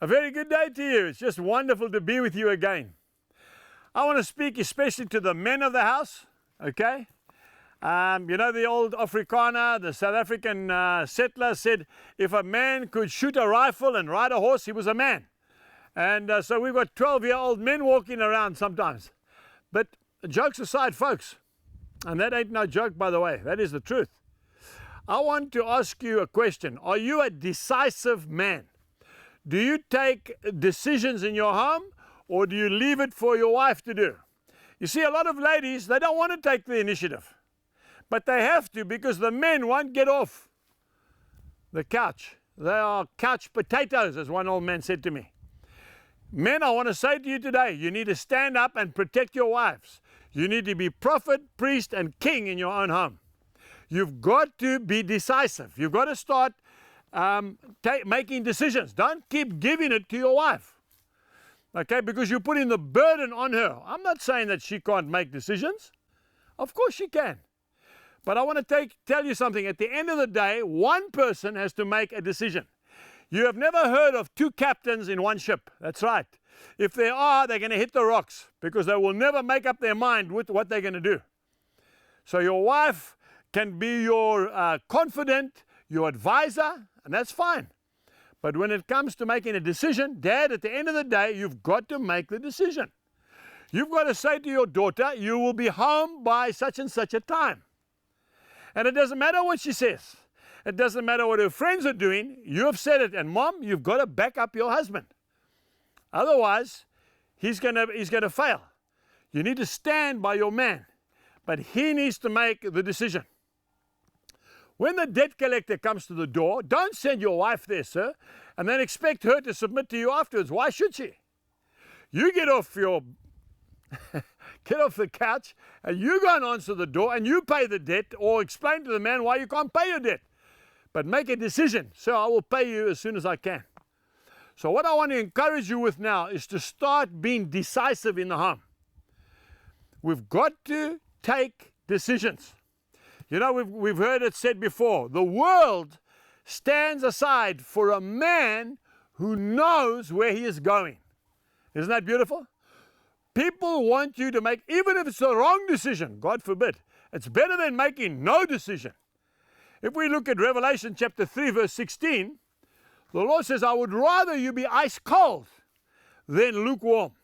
A very good day to you. It's just wonderful to be with you again. I want to speak especially to the men of the house, okay? You know the old Afrikaner, the South African settler said, if a man could shoot a rifle and ride a horse, he was a man. And so we've got 12-year-old men walking around sometimes. But jokes aside, folks, and that ain't no joke, by the way, that is the truth. I want to ask you a question. Are you a decisive man? Do you take decisions in your home, or do you leave it for your wife to do? You see, a lot of ladies, they don't want to take the initiative, but they have to because the men won't get off the couch. They are couch potatoes, as one old man said to me. Men, I want to say to you today, you need to stand up and protect your wives. You need to be prophet, priest, and king in your own home. You've got to be decisive. You've got to start making decisions. Don't keep giving it to your wife, okay, because you're putting the burden on her. I'm not saying that she can't make decisions. Of course she can. But I want to tell you something. At the end of the day, one person has to make a decision. You have never heard of two captains in one ship. That's right. If there are, they're going to hit the rocks because they will never make up their mind with what they're going to do. So your wife can be your confidant, your advisor, and that's fine. But when it comes to making a decision, Dad, at the end of the day, you've got to make the decision. You've got to say to your daughter, you will be home by such and such a time. And it doesn't matter what she says. It doesn't matter what her friends are doing. You have said it. And Mom, you've got to back up your husband. Otherwise, he's gonna fail. You need to stand by your man. But he needs to make the decision. When the debt collector comes to the door, don't send your wife there, sir, and then expect her to submit to you afterwards. Why should she? You get off the couch and you go and answer the door and you pay the debt, or explain to the man why you can't pay your debt. But make a decision. Sir, I will pay you as soon as I can. So what I want to encourage you with now is to start being decisive in the home. We've got to take decisions. You know, we've heard it said before, the world stands aside for a man who knows where he is going. Isn't that beautiful? People want you to make, even if it's the wrong decision, God forbid, it's better than making no decision. If we look at Revelation chapter 3, verse 16, the Lord says, I would rather you be ice cold than lukewarm.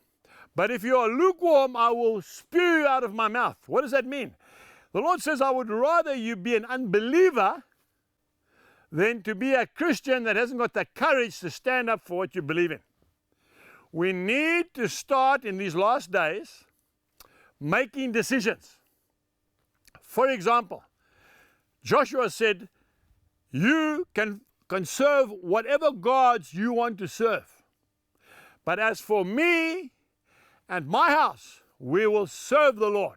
But if you are lukewarm, I will spew you out of my mouth. What does that mean? The Lord says, I would rather you be an unbeliever than to be a Christian that hasn't got the courage to stand up for what you believe in. We need to start in these last days making decisions. For example, Joshua said, you can serve whatever gods you want to serve. But as for me and my house, we will serve the Lord.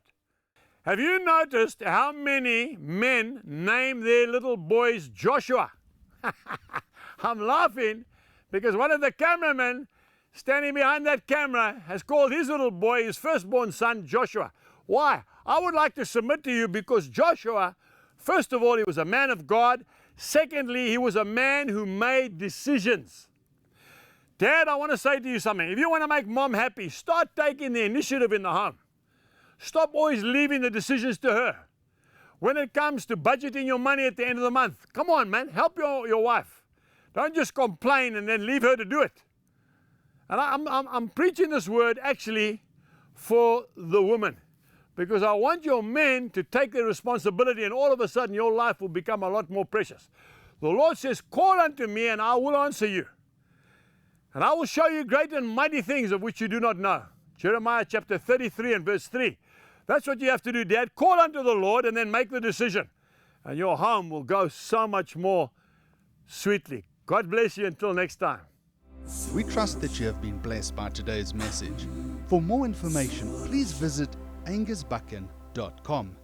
Have you noticed how many men name their little boys Joshua? I'm laughing because one of the cameramen standing behind that camera has called his little boy, his firstborn son, Joshua. Why? I would like to submit to you because Joshua, first of all, he was a man of God. Secondly, he was a man who made decisions. Dad, I want to say to you something. If you want to make Mom happy, start taking the initiative in the home. Stop always leaving the decisions to her. When it comes to budgeting your money at the end of the month, come on, man, help your wife. Don't just complain and then leave her to do it. And I'm preaching this word actually for the woman, because I want your men to take their responsibility, and all of a sudden your life will become a lot more precious. The Lord says, call unto me and I will answer you. And I will show you great and mighty things of which you do not know. Jeremiah chapter 33 and verse 3. That's what you have to do, Dad. Call unto the Lord and then make the decision. And your home will go so much more sweetly. God bless you until next time. We trust that you have been blessed by today's message. For more information, please visit angusbuchan.com.